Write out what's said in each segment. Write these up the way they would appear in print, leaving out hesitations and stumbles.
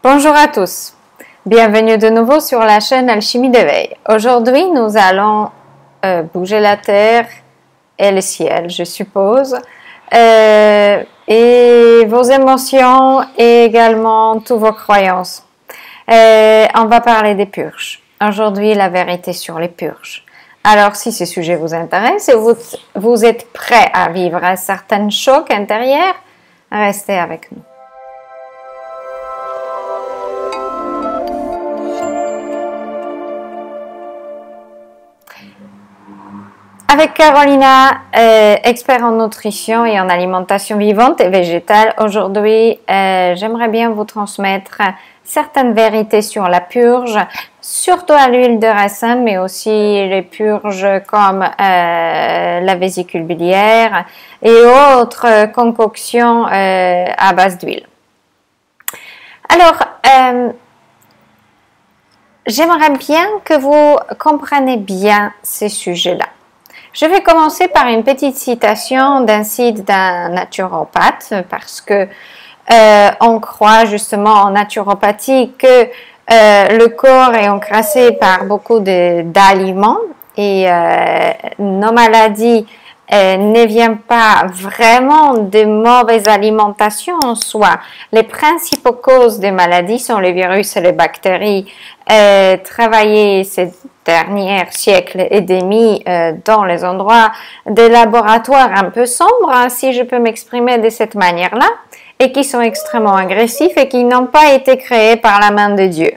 Bonjour à tous, bienvenue de nouveau sur la chaîne Alchimie d'éveil. Aujourd'hui, nous allons bouger la terre et le ciel, je suppose, et vos émotions et également toutes vos croyances. On va parler des purges. Aujourd'hui, la vérité sur les purges. Alors, si ce sujet vous intéresse et vous êtes prêt à vivre un certain choc intérieur, restez avec nous. Avec Carolina, expert en nutrition et en alimentation vivante et végétale, aujourd'hui, j'aimerais bien vous transmettre certaines vérités sur la purge, surtout à l'huile de raisin, mais aussi les purges comme la vésicule biliaire et autres concoctions à base d'huile. Alors, j'aimerais bien que vous compreniez bien ces sujets-là. Je vais commencer par une petite citation d'un site d'un naturopathe parce que on croit justement en naturopathie que le corps est encrassé par beaucoup d'aliments et nos maladies ne viennent pas vraiment de mauvaise alimentation en soi. Les principaux causes des maladies sont les virus et les bactéries. Travailler ces derniers siècles et demi dans les endroits des laboratoires un peu sombres, hein, si je peux m'exprimer de cette manière-là, et qui sont extrêmement agressifs et qui n'ont pas été créés par la main de Dieu.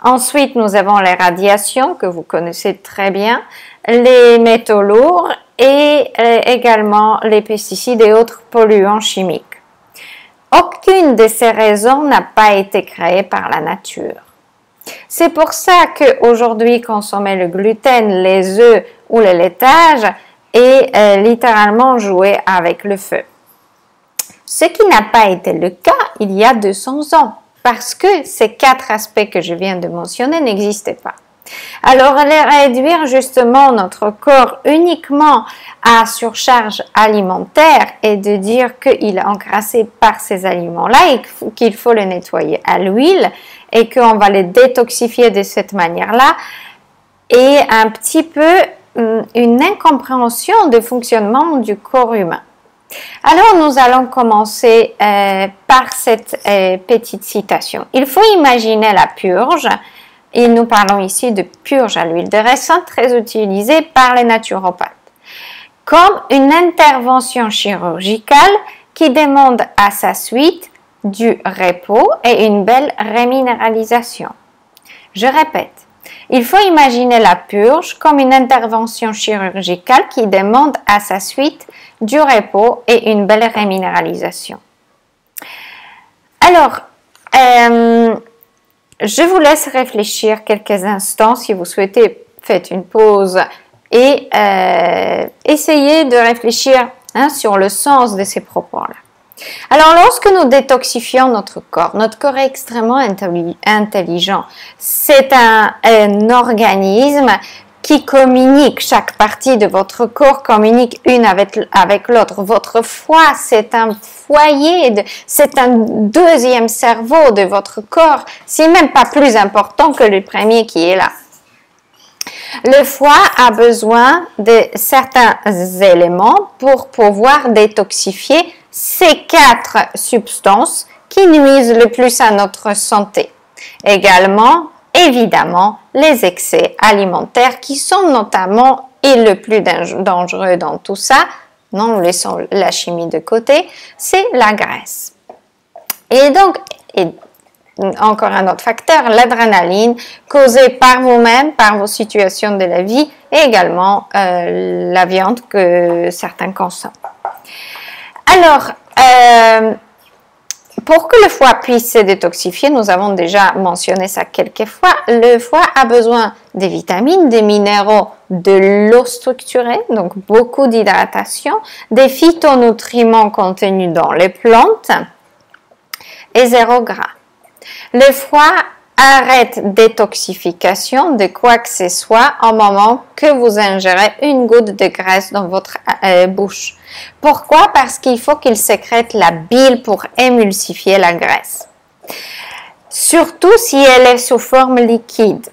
Ensuite, nous avons les radiations que vous connaissez très bien, les métaux lourds et également les pesticides et autres polluants chimiques. Aucune de ces raisons n'a pas été créée par la nature. C'est pour ça qu'aujourd'hui, consommer le gluten, les œufs ou le laitage est littéralement jouer avec le feu. Ce qui n'a pas été le cas il y a 200 ans, parce que ces 4 aspects que je viens de mentionner n'existaient pas. Alors, réduire justement notre corps uniquement à surcharge alimentaire et de dire qu'il est encrassé par ces aliments-là et qu'il faut le nettoyer à l'huile et qu'on va les détoxifier de cette manière-là est un petit peu une incompréhension du fonctionnement du corps humain. Alors, nous allons commencer par cette petite citation. Il faut imaginer la purge. Et nous parlons ici de purge à l'huile de raisin très utilisée par les naturopathes, comme une intervention chirurgicale qui demande à sa suite du repos et une belle reminéralisation. Je répète, il faut imaginer la purge comme une intervention chirurgicale qui demande à sa suite du repos et une belle reminéralisation. Alors, je vous laisse réfléchir quelques instants. Si vous souhaitez, faites une pause et essayez de réfléchir sur le sens de ces propos-là. Alors, lorsque nous détoxifions notre corps est extrêmement intelligent. C'est un organisme qui communique, chaque partie de votre corps communique une avec l'autre. Votre foie, c'est un foyer, c'est un deuxième cerveau de votre corps, c'est même pas plus important que le premier qui est là. Le foie a besoin de certains éléments pour pouvoir détoxifier ces 4 substances qui nuisent le plus à notre santé. Également, évidemment, les excès alimentaires qui sont notamment et le plus dangereux dans tout ça, non, laissons la chimie de côté, c'est la graisse. Et donc, encore un autre facteur, l'adrénaline causée par vous-même, par vos situations de la vie et également la viande que certains consomment. Alors, pour que le foie puisse se détoxifier, nous avons déjà mentionné ça quelques fois, le foie a besoin des vitamines, des minéraux, de l'eau structurée, donc beaucoup d'hydratation, des phytonutriments contenus dans les plantes et 0 gras. Le foie arrête détoxification de quoi que ce soit au moment que vous ingérez une goutte de graisse dans votre bouche. Pourquoi? Parce qu'il faut qu'il sécrète la bile pour émulsifier la graisse. surtout si elle est sous forme liquide.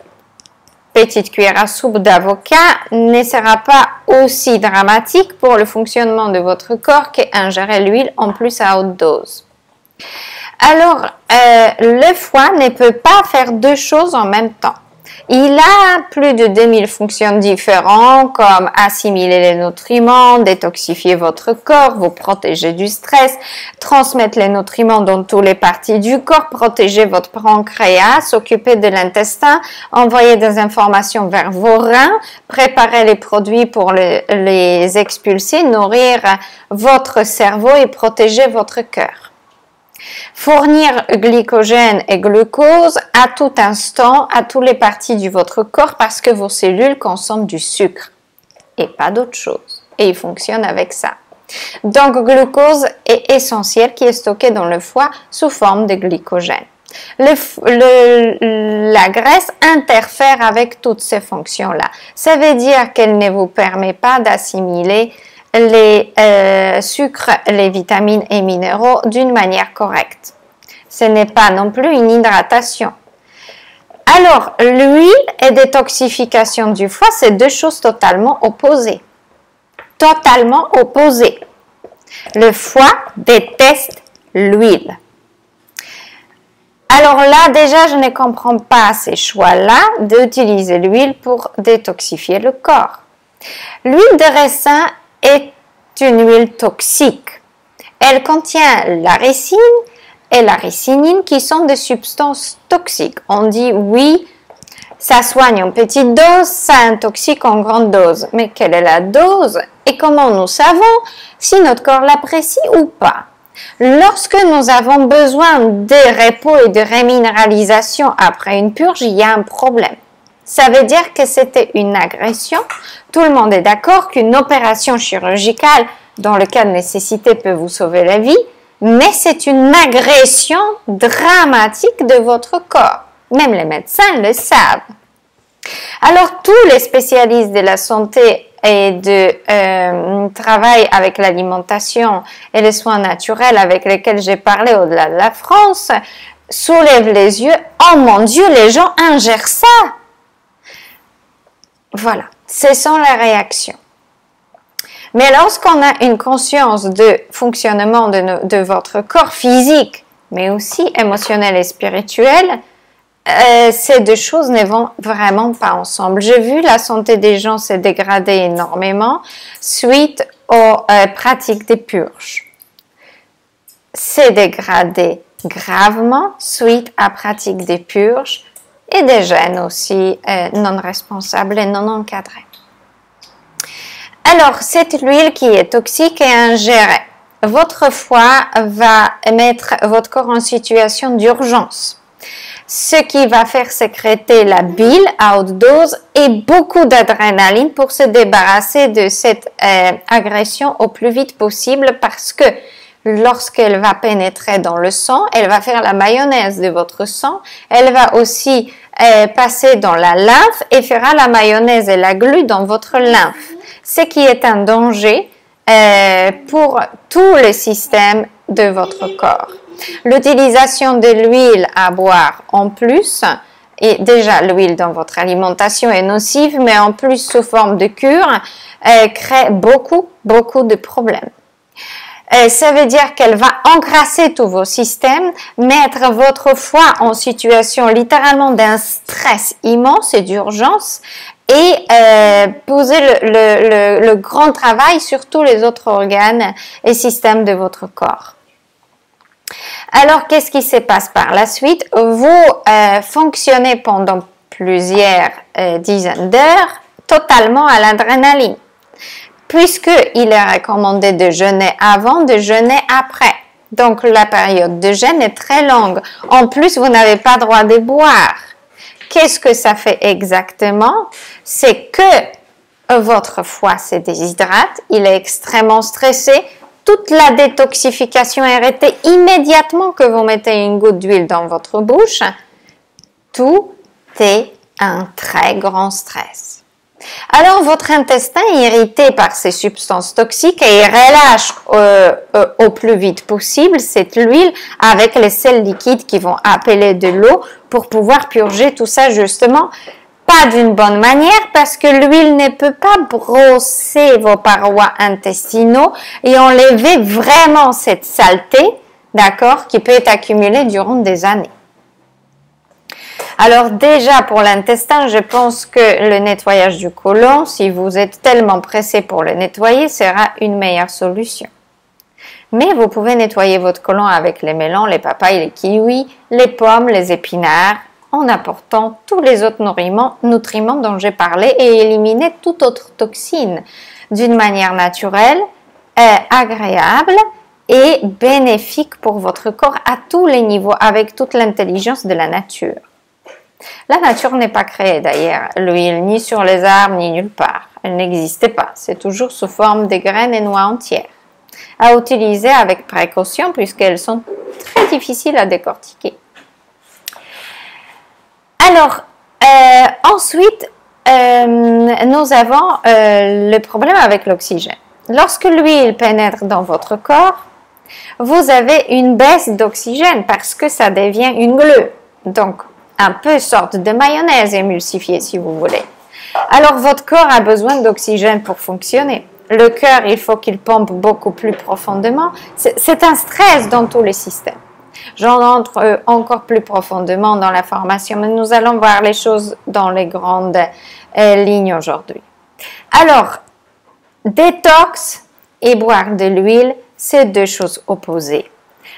Petite cuillère à soupe d'avocat ne sera pas aussi dramatique pour le fonctionnement de votre corps qu'ingérer l'huile en plus à haute dose. Alors, le foie ne peut pas faire deux choses en même temps. Il a plus de 2000 fonctions différentes comme assimiler les nutriments, détoxifier votre corps, vous protéger du stress, transmettre les nutriments dans toutes les parties du corps, protéger votre pancréas, s'occuper de l'intestin, envoyer des informations vers vos reins, préparer les produits pour les expulser, nourrir votre cerveau et protéger votre cœur. Fournir glycogène et glucose à tout instant, à toutes les parties de votre corps parce que vos cellules consomment du sucre et pas d'autre chose. Et ils fonctionnent avec ça. Donc, glucose est essentiel qui est stocké dans le foie sous forme de glycogène. La graisse interfère avec toutes ces fonctions-là. Ça veut dire qu'elle ne vous permet pas d'assimiler les sucres, les vitamines et minéraux d'une manière correcte. Ce n'est pas non plus une hydratation. Alors, l'huile et détoxification du foie, c'est deux choses totalement opposées. Totalement opposées. Le foie déteste l'huile. Alors là, déjà, je ne comprends pas ces choix-là d'utiliser l'huile pour détoxifier le corps. L'huile de raisin est une huile toxique. Elle contient la ricine et la ricinine qui sont des substances toxiques. On dit oui, ça soigne en petite dose, ça intoxique en grande dose. Mais quelle est la dose et comment nous savons si notre corps l'apprécie ou pas? Lorsque nous avons besoin de repos et de reminéralisation après une purge, il y a un problème. Ça veut dire que c'était une agression. Tout le monde est d'accord qu'une opération chirurgicale, dans le cas de nécessité, peut vous sauver la vie, mais c'est une agression dramatique de votre corps. Même les médecins le savent. Alors, tous les spécialistes de la santé et de travail avec l'alimentation et les soins naturels avec lesquels j'ai parlé au-delà de la France soulèvent les yeux. Oh mon Dieu, les gens ingèrent ça! Voilà, ce sont les réactions. Mais lorsqu'on a une conscience de fonctionnement de votre corps physique, mais aussi émotionnel et spirituel, ces deux choses ne vont vraiment pas ensemble. J'ai vu la santé des gens se dégrader énormément suite aux pratiques des purges. C'est dégradé gravement suite à pratiques des purges et des gènes aussi non responsables et non encadrés. Alors, cette huile qui est toxique et ingérée, votre foie va mettre votre corps en situation d'urgence, ce qui va faire sécréter la bile à haute dose et beaucoup d'adrénaline pour se débarrasser de cette agression au plus vite possible parce que lorsqu'elle va pénétrer dans le sang, elle va faire la mayonnaise de votre sang, elle va aussi passer dans la lymphe et fera la mayonnaise et la glu dans votre lymphe, ce qui est un danger pour tout le système de votre corps. L'utilisation de l'huile à boire en plus, et déjà l'huile dans votre alimentation est nocive, mais en plus sous forme de cure, crée beaucoup de problèmes. Ça veut dire qu'elle va encrasser tous vos systèmes, mettre votre foie en situation littéralement d'un stress immense et d'urgence et poser le grand travail sur tous les autres organes et systèmes de votre corps. Alors, qu'est-ce qui se passe par la suite? Vous fonctionnez pendant plusieurs dizaines d'heures totalement à l'adrénaline, puisqu'il est recommandé de jeûner avant, de jeûner après. Donc, la période de jeûne est très longue. En plus, vous n'avez pas droit de boire. Qu'est-ce que ça fait exactement? C'est que votre foie se déshydrate, il est extrêmement stressé. Toute la détoxification est arrêtée immédiatement que vous mettez une goutte d'huile dans votre bouche. Tout est un très grand stress. Alors, votre intestin est irrité par ces substances toxiques et il relâche au plus vite possible cette huile avec les sels liquides qui vont appeler de l'eau pour pouvoir purger tout ça justement. Pas d'une bonne manière parce que l'huile ne peut pas brosser vos parois intestinaux et enlever vraiment cette saleté, d'accord, qui peut être accumulée durant des années. Alors déjà pour l'intestin, je pense que le nettoyage du côlon, si vous êtes tellement pressé pour le nettoyer, sera une meilleure solution. Mais vous pouvez nettoyer votre côlon avec les melons, les papayes, les kiwis, les pommes, les épinards, en apportant tous les autres nutriments dont j'ai parlé et éliminer toute autre toxine d'une manière naturelle, agréable et bénéfique pour votre corps à tous les niveaux avec toute l'intelligence de la nature. La nature n'est pas créée d'ailleurs, l'huile, ni sur les arbres, ni nulle part. Elle n'existait pas, c'est toujours sous forme de graines et noix entières. À utiliser avec précaution puisqu'elles sont très difficiles à décortiquer. Alors, ensuite, nous avons le problème avec l'oxygène. Lorsque l'huile pénètre dans votre corps, vous avez une baisse d'oxygène parce que ça devient une glu. Donc, un peu sorte de mayonnaise émulsifiée si vous voulez. Alors, votre corps a besoin d'oxygène pour fonctionner. Le cœur, il faut qu'il pompe beaucoup plus profondément. C'est un stress dans tous les systèmes. J'en entre encore plus profondément dans la formation, mais nous allons voir les choses dans les grandes lignes aujourd'hui. Alors, détox et boire de l'huile, c'est deux choses opposées.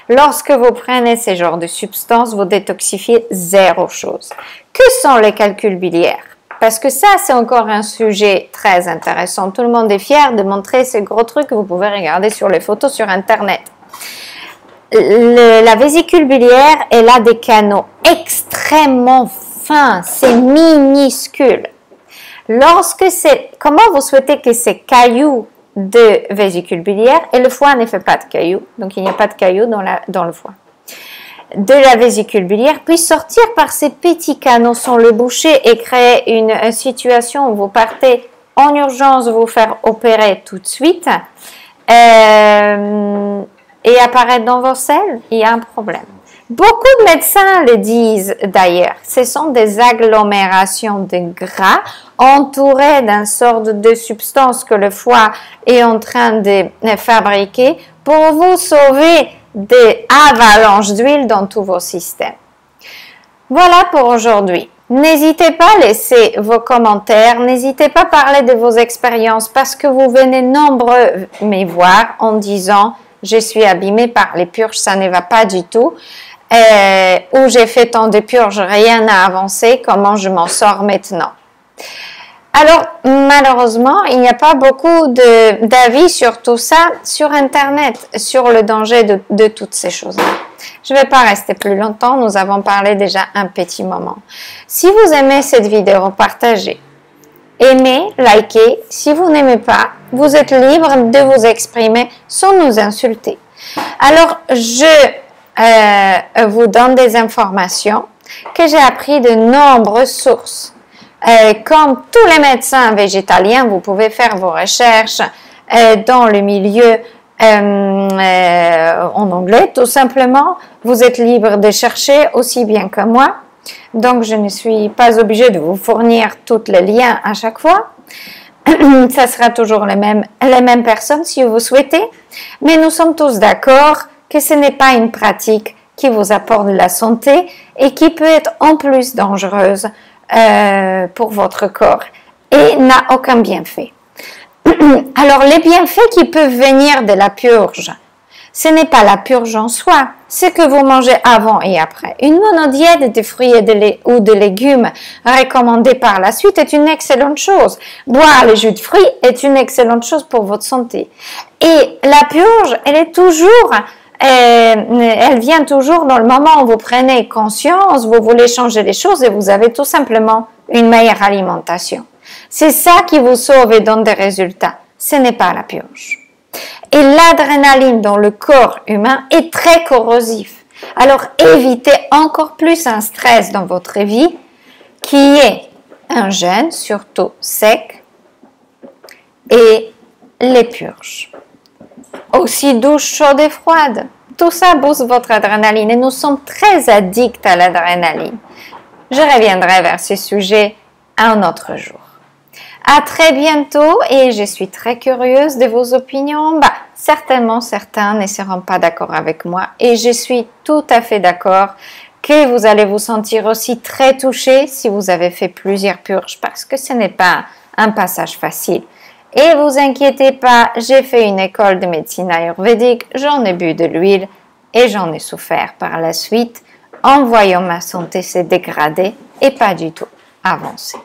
Lorsque vous prenez ces genres de substances, vous détoxifiez zéro chose. Que sont les calculs biliaires? Parce que ça, c'est encore un sujet très intéressant. Tout le monde est fier de montrer ces gros trucs que vous pouvez regarder sur les photos sur Internet. La vésicule biliaire, elle a des canaux extrêmement fins, c'est minuscule. Comment vous souhaitez que ces cailloux de vésicule biliaire, et le foie ne fait pas de cailloux, donc il n'y a pas de cailloux dans le foie, de la vésicule biliaire, puissent sortir par ces petits canaux sans le boucher et créer une situation où vous partez en urgence vous faire opérer tout de suite, et apparaître dans vos selles, il y a un problème. Beaucoup de médecins le disent d'ailleurs. Ce sont des agglomérations de gras entourées d'une sorte de substance que le foie est en train de fabriquer pour vous sauver des avalanches d'huile dans tous vos systèmes. Voilà pour aujourd'hui. N'hésitez pas à laisser vos commentaires, n'hésitez pas à parler de vos expériences parce que vous venez nombreux me voir en disant « Je suis abîmée par les purges, ça ne va pas du tout ». Où j'ai fait tant de purges, rien n'a avancé, comment je m'en sors maintenant? Alors, malheureusement, il n'y a pas beaucoup d'avis sur tout ça sur Internet, sur le danger de toutes ces choses-là. Je ne vais pas rester plus longtemps, nous avons parlé déjà un petit moment. Si vous aimez cette vidéo, partagez. Aimez, likez. Si vous n'aimez pas, vous êtes libre de vous exprimer sans nous insulter. Alors, je vous donne des informations que j'ai appris de nombreuses sources. Comme tous les médecins végétaliens, vous pouvez faire vos recherches dans le milieu en anglais, tout simplement. Vous êtes libre de chercher aussi bien que moi. Donc, je ne suis pas obligée de vous fournir tous les liens à chaque fois. Ça sera toujours les mêmes personnes si vous souhaitez. Mais nous sommes tous d'accord que ce n'est pas une pratique qui vous apporte de la santé et qui peut être en plus dangereuse pour votre corps et n'a aucun bienfait. Alors, les bienfaits qui peuvent venir de la purge, ce n'est pas la purge en soi, c'est que vous mangez avant et après. Une monodiète de fruits ou de légumes recommandée par la suite est une excellente chose. Boire le jus de fruits est une excellente chose pour votre santé. Et la purge, elle vient toujours dans le moment où vous prenez conscience, vous voulez changer les choses et vous avez tout simplement une meilleure alimentation. C'est ça qui vous sauve et donne des résultats. Ce n'est pas la purge. Et l'adrénaline dans le corps humain est très corrosif. Alors évitez encore plus un stress dans votre vie qui est un jeûne, surtout sec, et les purges. Aussi douche chaude et froide. Tout ça booste votre adrénaline et nous sommes très addicts à l'adrénaline. Je reviendrai vers ce sujet un autre jour. À très bientôt et je suis très curieuse de vos opinions. Certainement certains ne seront pas d'accord avec moi et je suis tout à fait d'accord que vous allez vous sentir aussi très touché si vous avez fait plusieurs purges parce que ce n'est pas un passage facile. Et vous inquiétez pas, j'ai fait une école de médecine ayurvédique, j'en ai bu de l'huile et j'en ai souffert par la suite en voyant ma santé se dégrader et pas du tout avancer.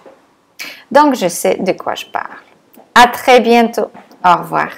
Donc je sais de quoi je parle. À très bientôt. Au revoir.